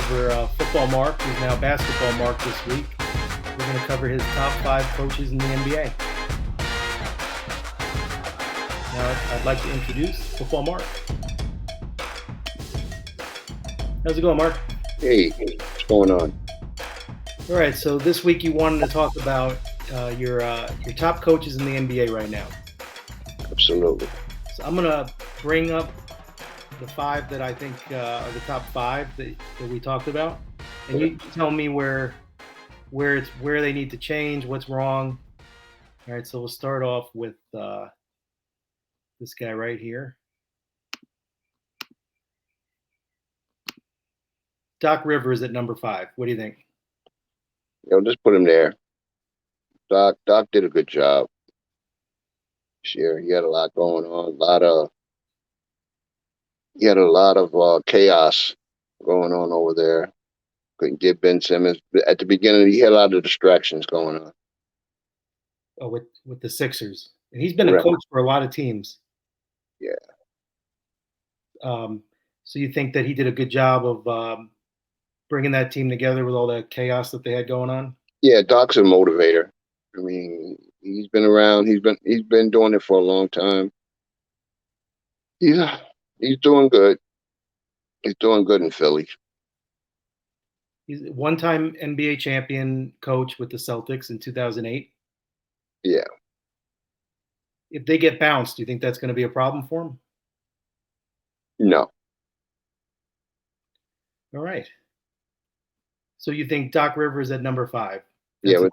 cover football Marc, who's now basketball Marc this week. We're going to cover his top 5 coaches in the NBA. Now, I'd like to introduce football Marc. How's it going, Marc? Hey, what's going on? All right, so this week you wanted to talk about your top coaches in the NBA right now. Absolutely. So I'm going to bring up the 5 that I think are the top 5 that we talked about, and you tell me where they need to change, what's wrong. All right, so we'll start off with this guy right here, Doc Rivers at number 5. What do you think? Just put him there. Doc did a good job. Sure, he had a lot going on. He had a lot of chaos going on over there. Couldn't get Ben Simmons at the beginning. He had a lot of distractions going on. Oh, with the Sixers, and he's been a Right. coach for a lot of teams. Yeah. So you think that he did a good job of bringing that team together with all that chaos that they had going on? Yeah, Doc's a motivator. I mean, he's been around. He's been doing it for a long time. He's doing good. He's doing good in Philly. He's a one-time NBA champion coach with the Celtics in 2008. Yeah. If they get bounced, do you think that's going to be a problem for him? No. All right. So you think Doc Rivers at number 5? Yeah,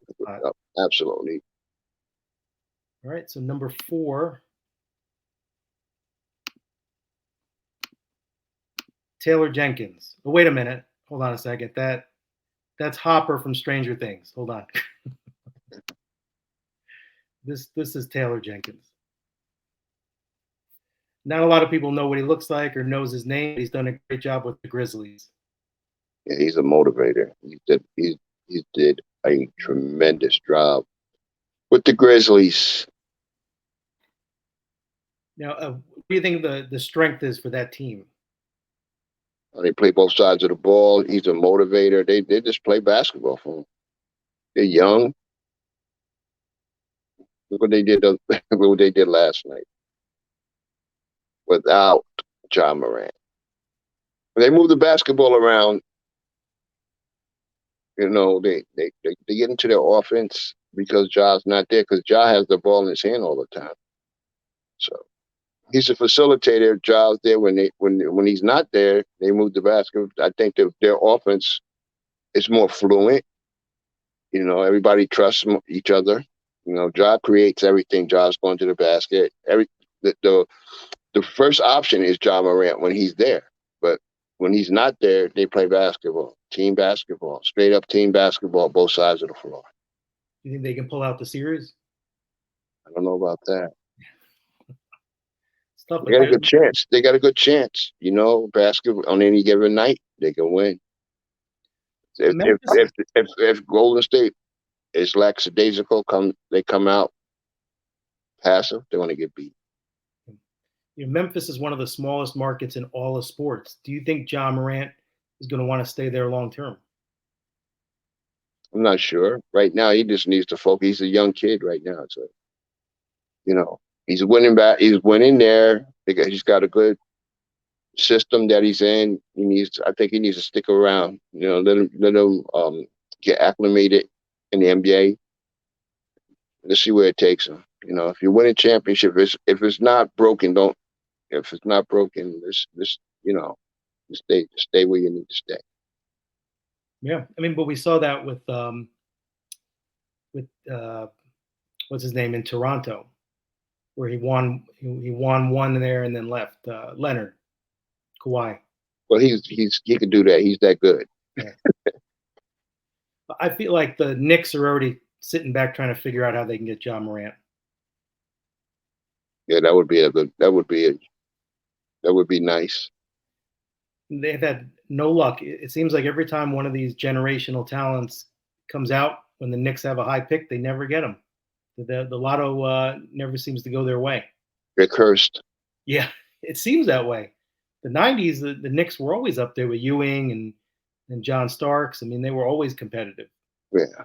absolutely. All right. So number 4, Taylor Jenkins. Oh, wait a minute. Hold on a second. That's Hopper from Stranger Things. Hold on. This is Taylor Jenkins. Not a lot of people know what he looks like or knows his name. But he's done a great job with the Grizzlies. Yeah, he's a motivator. He did a tremendous job with the Grizzlies. Now, what do you think the strength is for that team? They play both sides of the ball. He's a motivator. They just play basketball for him. They're young. Look what they did. Look what they did last night without Ja Morant. When they move the basketball around, they get into their offense because Ja's not there, because Ja has the ball in his hand all the time. So he's a facilitator. Ja's there when he's not there. They move the basket. I think their offense is more fluent. Everybody trusts each other. Ja creates everything. Ja's going to the basket. The first option is Ja Morant when he's there, but when he's not there, they play basketball, team basketball, straight up team basketball, both sides of the floor. You think they can pull out the series? I don't know about that. They got a good chance. They got a good chance. Basketball on any given night, they can win. If Golden State is lackadaisical, they come out passive, they're going to get beat. Memphis is one of the smallest markets in all of sports. Do you think Ja Morant is going to want to stay there long term? I'm not sure. Right now, he just needs to focus. He's a young kid right now, so he's winning back. He's winning there because he's got a good system that he's in. I think he needs to stick around. Let him get acclimated in the NBA. Let's see where it takes him. If you win a championship, if it's not broken, don't. If it's not broken, just stay where you need to stay. Yeah, I mean, but we saw that with what's his name in Toronto, where he won one there and then left. Leonard, Kawhi. Well, he can do that. He's that good. Yeah. I feel like the Knicks are already sitting back trying to figure out how they can get Ja Morant. Yeah, that would be nice. They've had no luck. It seems like every time one of these generational talents comes out, when the Knicks have a high pick, they never get them. The lotto never seems to go their way. They're cursed. Yeah, it seems that way. The 90s, the Knicks were always up there with Ewing and and John Starks. I mean, they were always competitive. Yeah.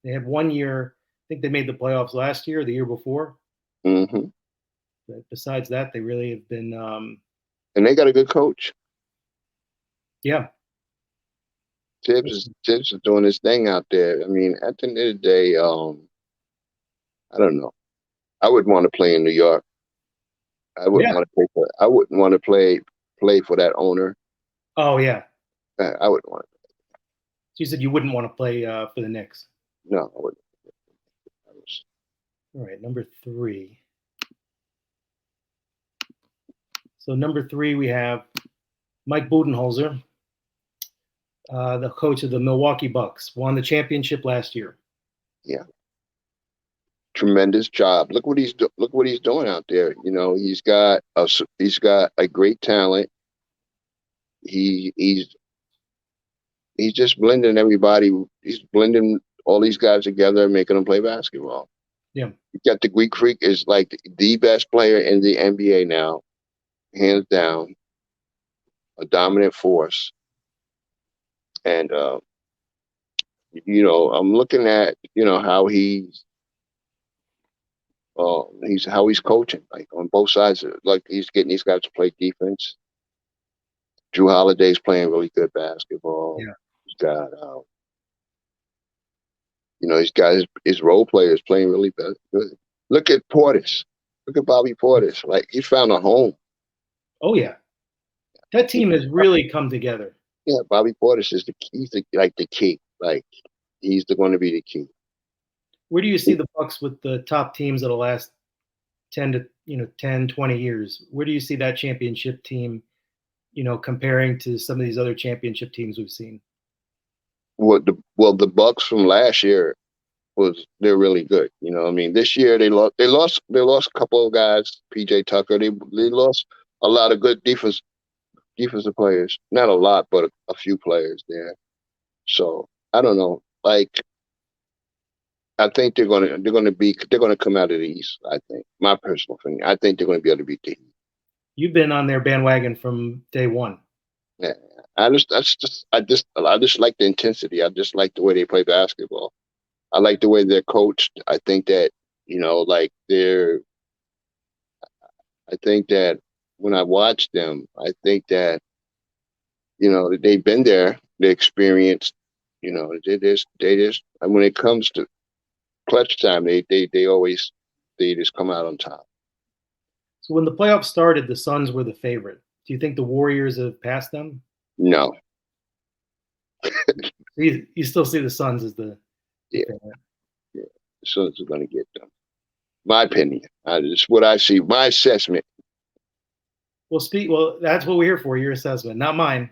They had 1 year. I think they made the playoffs last year, or the year before. Hmm. But besides that, they really have been. And they got a good coach. Yeah, Tibbs is doing his thing out there. I mean, at the end of the day, I don't know. I wouldn't want to play in New York. I wouldn't yeah. want to play for. I wouldn't want to play for that owner. Oh yeah. I wouldn't want to. So you said you wouldn't want to play for the Knicks. No, I wouldn't. All right, number 3. So number 3, we have Mike Budenholzer, the coach of the Milwaukee Bucks, won the championship last year. Yeah, tremendous job. Look what he's doing out there. You know, he's got a great talent. He he's just blending everybody. He's blending all these guys together, making them play basketball. Yeah. You got the Greek Freak is like the best player in the NBA now, hands down, a dominant force. And you know, I'm looking at how he's how he's coaching, like on both sides. Like he's getting these guys to play defense. Drew Holiday's playing really good basketball. Yeah. He's got he's got his role players playing really good. Look at Portis. Look at Bobby Portis. Like he found a home. Oh yeah. That team has really come together. Yeah, Bobby Portis is like the key. Like he's going to be the key. Where do you see the Bucks with the top teams of the last 10 to 10, 20 years? Where do you see that championship team, comparing to some of these other championship teams we've seen? The Bucks from last year they're really good. You know, I mean, this year they lost a couple of guys, PJ Tucker. They lost a lot of good defensive players. Not a lot, but a few players there. So I don't know. Like I think they're gonna come out of the East. I think my personal opinion. I think they're gonna be able to beat the Heat. You've been on their bandwagon from day one. Yeah. I just like the intensity. I just like the way they play basketball. I like the way they're coached. I think that like I think that when I watch them, I think that they've been there, they experienced. They just and when it comes to clutch time, they just come out on top. So when the playoffs started, the Suns were the favorite. Do you think the Warriors have passed them? No, You still see the Suns as the yeah, favorite. yeah. The Suns are going to get them. My opinion. It's what I see. My assessment. Well, that's what we're here for. Your assessment, not mine.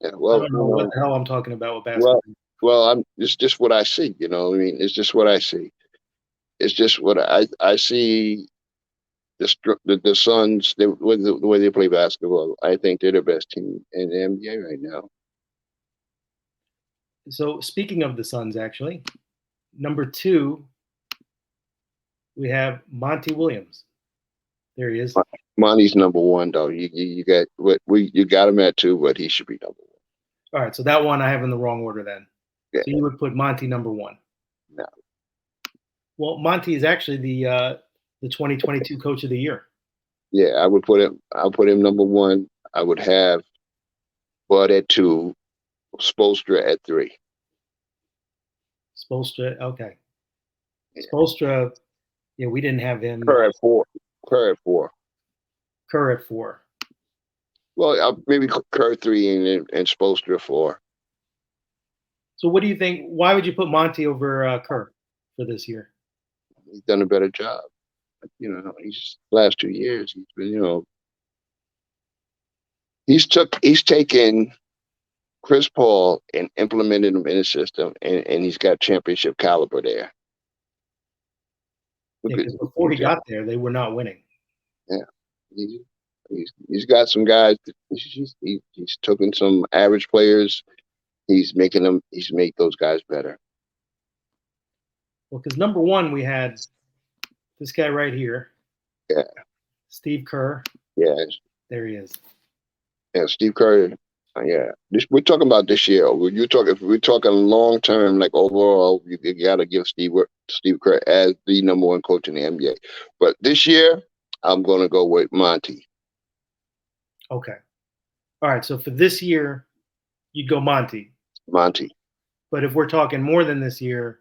Yeah, I well, don't know what the hell I'm talking about with well, basketball. it's just what I see. You know, what I mean, it's just what I see. It's just what I see. The Suns, with the way they play basketball, I think they're the best team in the NBA right now. So speaking of the Suns, actually, number 2, we have Monty Williams. There he is. Monty's number one, though. You got him at 2, but he should be number 1. All right, so that one I have in the wrong order then. Yeah. So you would put Monty number 1. No. Well, Monty is actually the 2022 Coach of the Year. Yeah, I would put him. I'll put him number 1. I would have Bud at 2, Spoelstra at 3. Spoelstra, okay. Yeah. Spoelstra, yeah, we didn't have him. Kerr at 4. Kerr at 4. Kerr at 4. Well, maybe Kerr 3 and Spoelstra 4. So what do you think? Why would you put Monty over Kerr for this year? He's done a better job. He's last 2 years. He's been, he's taken Chris Paul and implemented him in his system, and he's got championship caliber there. Yeah, because before he got there, they were not winning. Yeah, he's got some guys. He's taken some average players. He's made those guys better. Well, because number 1 we had this guy right here. Yeah. Steve Kerr. Yeah. There he is. Yeah, Steve Kerr. Yeah, we're talking about this year. If we're talking long term, like overall, you got to give Steve Kerr as the number one coach in the NBA. But this year, I'm going to go with Monty. Okay. All right. So for this year, you'd go Monty. Monty. But if we're talking more than this year,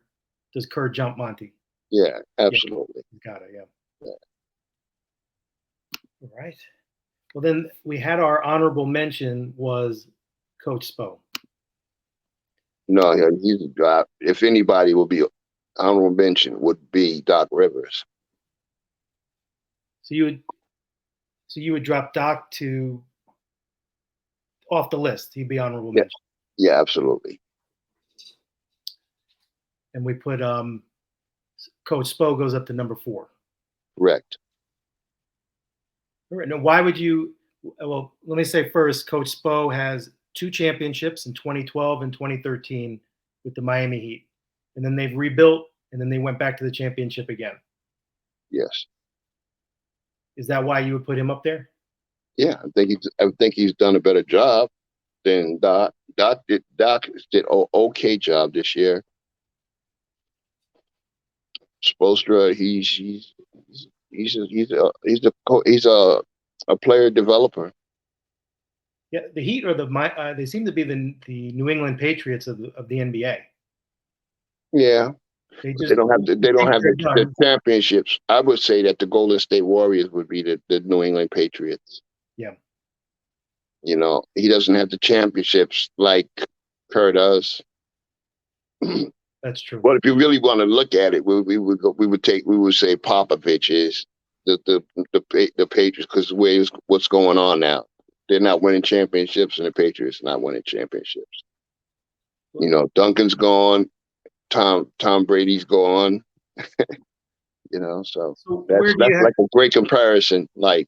does Kerr jump Monty? Yeah, Yeah, absolutely. got it. Yeah. Yeah. All right. Well, then we had our honorable mention was Coach Spo. No, he's a guy. If anybody would be honorable mention, would be Doc Rivers. So you would drop Doc to off the list. He'd be honorable Yeah, mention. yeah, absolutely. And we put Coach Spo goes up to number 4. Correct. All right. Now, why would you? Well, let me say first, Coach Spo has 2 championships in 2012 and 2013 with the Miami Heat, and then they've rebuilt, and then they went back to the championship again. Yes. Is that why you would put him up there? Yeah, I think he's done a better job than Doc. Doc did an okay job this year. Spoelstra, he's a player developer. Yeah, the Heat are they seem to be the New England Patriots of the NBA. Yeah, They but just they don't think have they're the done. championships. I would say that the Golden State Warriors would be the New England Patriots. Yeah, You know, he doesn't have the championships like Kerr does. that's true. Well, if you really want to look at it, we would say Popovich is the Patriots because what's going on now. They're not winning championships, and the Patriots not winning championships. You know, Duncan's gone, Tom Brady's gone. You know, so So that's like a great comparison. Like,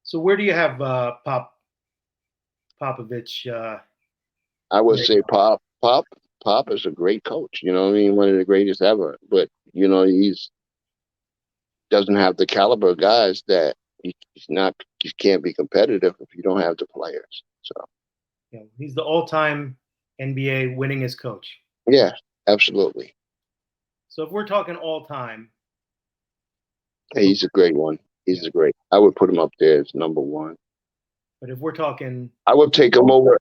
so where do you have Popovich? I would Right. say Pop is a great coach. You know what I mean? One of the greatest ever. But you know, he's doesn't have the caliber of guys that he's not. You can't be competitive if you don't have the players. So Yeah, he's the all-time NBA winningest coach. yeah, absolutely. So if we're talking all-time, Hey, he's a great one. yeah. He's a great. I would put him up there as number one. But if we're talking, I would take him over.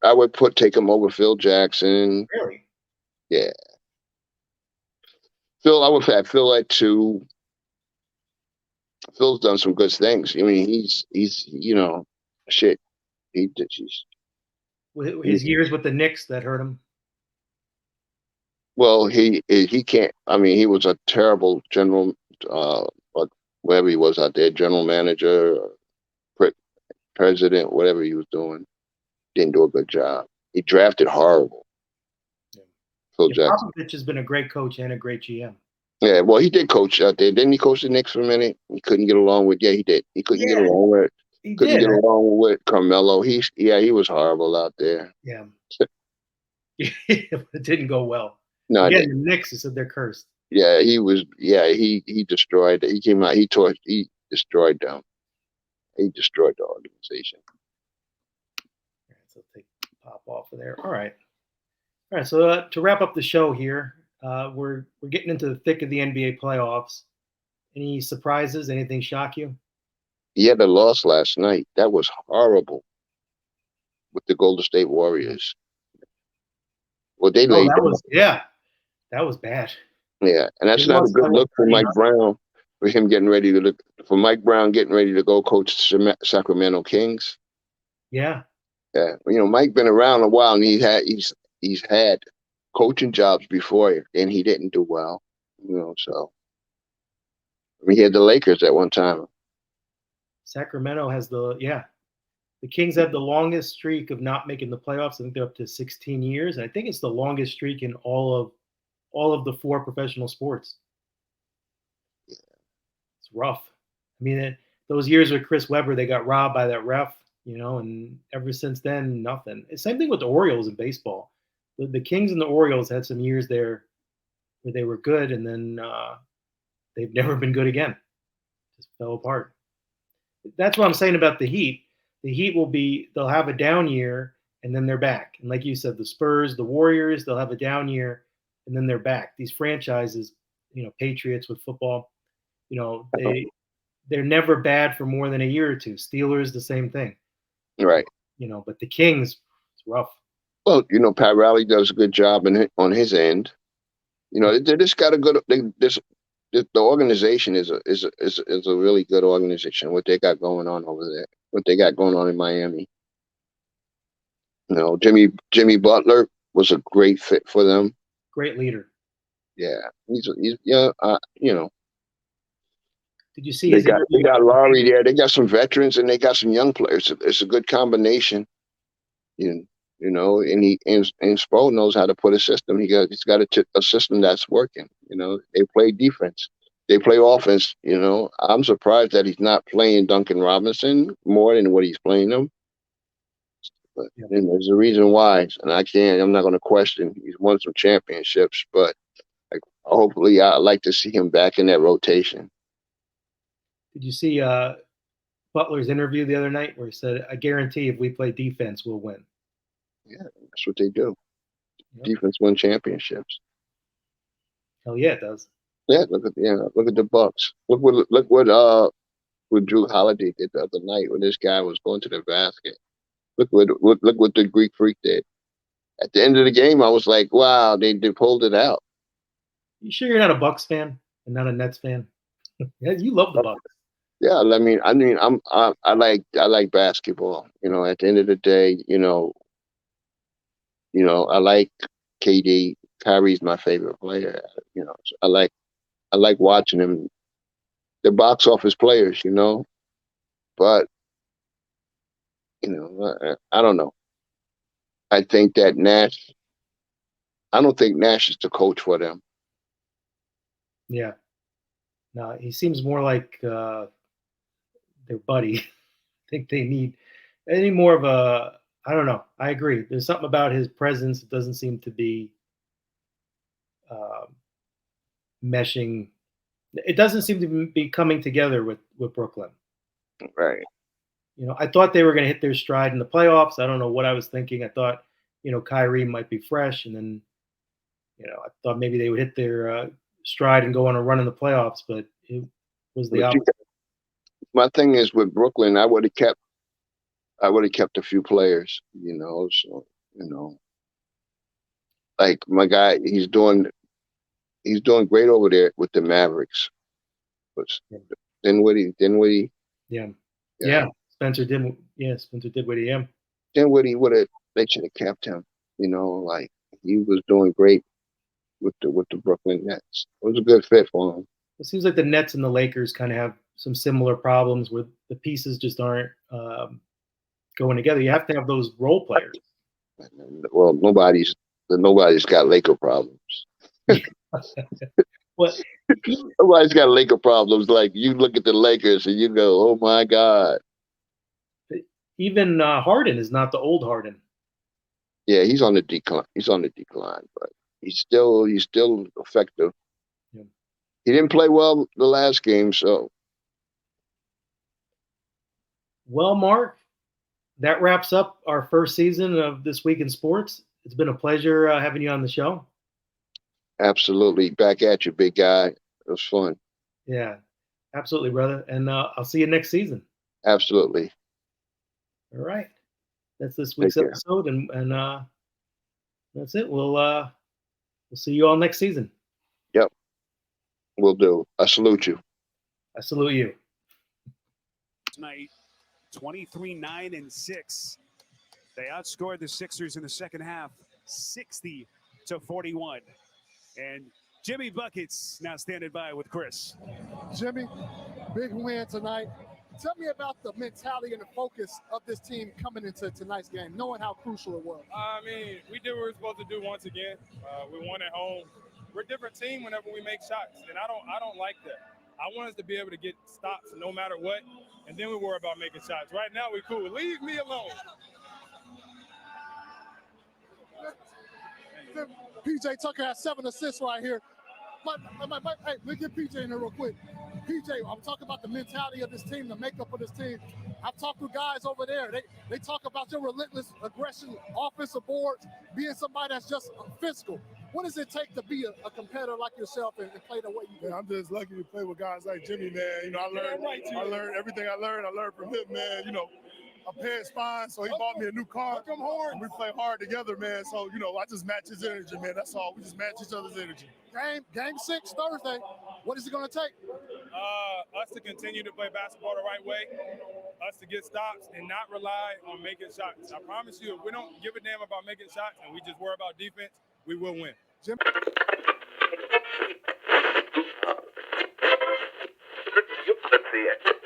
Take him over Phil Jackson. really, Yeah, Phil. I would have Phil at 2. Phil's done some good things. I mean, he's shit. He did. his years with the Knicks that hurt him. Well, he can't. I mean, he was a terrible general, but whatever he was out there, general manager, president, whatever he was doing, didn't do a good job. He drafted horrible. Yeah. Phil Yeah, Jackson. Popovich has been a great coach and a great GM. Yeah, well, he did coach out there. Didn't he coach the Knicks for a minute? He couldn't get along with. Yeah, he did. He couldn't get Yeah, along with. he Couldn't did. get along with Carmelo. He was horrible out there. Yeah, it didn't go well. No, Again, the Knicks, he said they're cursed. yeah, he was. Yeah, he destroyed. He came out. He destroyed them. He destroyed the organization. All right, so take Pop off of there. All right. All right. So to wrap up the show here, we're getting into the thick of the NBA playoffs. Any surprises? Anything shock you? He had a loss last night. That was horrible with the Golden State Warriors. Well, they Oh, laid down. that was bad. Yeah, and They that's not a lost good by look for 30. Mike Brown. For him getting ready to look for Mike Brown getting ready to go coach Sacramento Kings. Yeah. Yeah, you know, Mike been around a while, and he's had coaching jobs before, and he didn't do well. You know, so I mean, he had the Lakers at one time. Sacramento has the Kings have the longest streak of not making the playoffs. I think they're up to 16 years. And I think it's the longest streak in all of the 4 professional sports. It's rough. I mean, those years with Chris Webber, they got robbed by that ref, and ever since then, nothing. Same thing with the Orioles in baseball. The Kings and the Orioles had some years there where they were good, and then they've never been good again. Just fell apart. That's what I'm saying about the Heat. The Heat they'll have a down year and then they're back. And like you said, the Spurs, the Warriors, they'll have a down year and then they're back. These franchises, Patriots with football, they're never bad for more than a year or two. Steelers, the same thing. Right. But the Kings, it's rough. Well, Pat Riley does a good job on his end. They just got a good. The organization is a really good organization. What they got going on over there, what they got going on in Miami. Jimmy Butler was a great fit for them. Great leader. Yeah, he's Did you see his interview? They got Laurie there. They got some veterans and they got some young players. It's a good combination. And Spo knows how to put a system. He's got a system that's working. They play defense. They play offense. I'm surprised that he's not playing Duncan Robinson more than what he's playing him. But there's a reason why, and I'm not going to question. He's won some championships, but hopefully, I'd like to see him back in that rotation. Did you see Butler's interview the other night where he said, "I guarantee if we play defense, we'll win." Yeah, that's what they do. Yep. Defense win championships. Hell yeah, it does. Yeah, look at the Bucks. Look what Drew Holiday did the other night when this guy was going to the basket. Look what the Greek Freak did. At the end of the game, I was like, wow, they pulled it out. You sure you're not a Bucks fan and not a Nets fan? You love the Bucks. Yeah, I like basketball. At the end of the day, I like KD. Kyrie's my favorite player. So I like watching him. The box office players, but I don't know. I think that Nash. I don't think Nash is the coach for them. Yeah. No, he seems more like their buddy. I think they need more of a. I don't know. I agree. There's something about his presence that doesn't seem to be meshing. It doesn't seem to be coming together with Brooklyn. Right. I thought they were going to hit their stride in the playoffs. I don't know what I was thinking. I thought, Kyrie might be fresh, and then, I thought maybe they would hit their stride and go on a run in the playoffs, but it was the opposite. My thing is with Brooklyn, I would have kept a few players, so like my guy, he's doing great over there with the Mavericks. But Dinwiddie. Yeah. Spencer Dinwiddie. Dinwiddie they should have kept him. Like he was doing great with the Brooklyn Nets. It was a good fit for him. It seems like the Nets and the Lakers kind of have some similar problems where the pieces just aren't going together. You have to have those role players. Well, nobody's got Laker problems. Well, nobody's got Laker problems. Like you look at the Lakers and you go, "Oh my God!" Even Harden is not the old Harden. Yeah, he's on the decline. But he's still effective. Yeah. He didn't play well the last game, so. Well, Mark, that wraps up our first season of This Week in Sports. It's been a pleasure having you on the show. Absolutely. Back at you, big guy. It was fun. Yeah, absolutely, brother. And I'll see you next season. Absolutely. All right. That's this week's episode, and that's it. We'll see you all next season. Yep. Will do. I salute you. I salute you. Tonight, 23-9-6. They outscored the Sixers in the second half, 60-41. And Jimmy Buckets now standing by with Chris. Jimmy, big win tonight. Tell me about the mentality and the focus of this team coming into tonight's game, knowing how crucial it was. I mean, we did what we were supposed to do once again. We won at home. We're a different team whenever we make shots, and I don't like that. I want us to be able to get stops no matter what, and then we worry about making shots. Right now, we cool. Leave me alone. PJ Tucker has 7 assists right here. Hey, look at PJ in there real quick. PJ, I'm talking about the mentality of this team, the makeup of this team. I've talked to guys over there. They talk about your relentless aggression, offensive boards, being somebody that's just physical. What does it take to be a competitor like yourself and play the way you do? Man, I'm just lucky to play with guys like Jimmy, man. You know, I learned everything I learned from him, man. You know, I'm paying spine, so he bought me a new car. And we play hard together, man. So, you know, I just match his energy, man. That's all. We just match each other's energy. Game 6 Thursday. What is it going to take? Us to continue to play basketball the right way, us to get stops and not rely on making shots. I promise you, if we don't give a damn about making shots and we just worry about defense, we will win. Let's see it.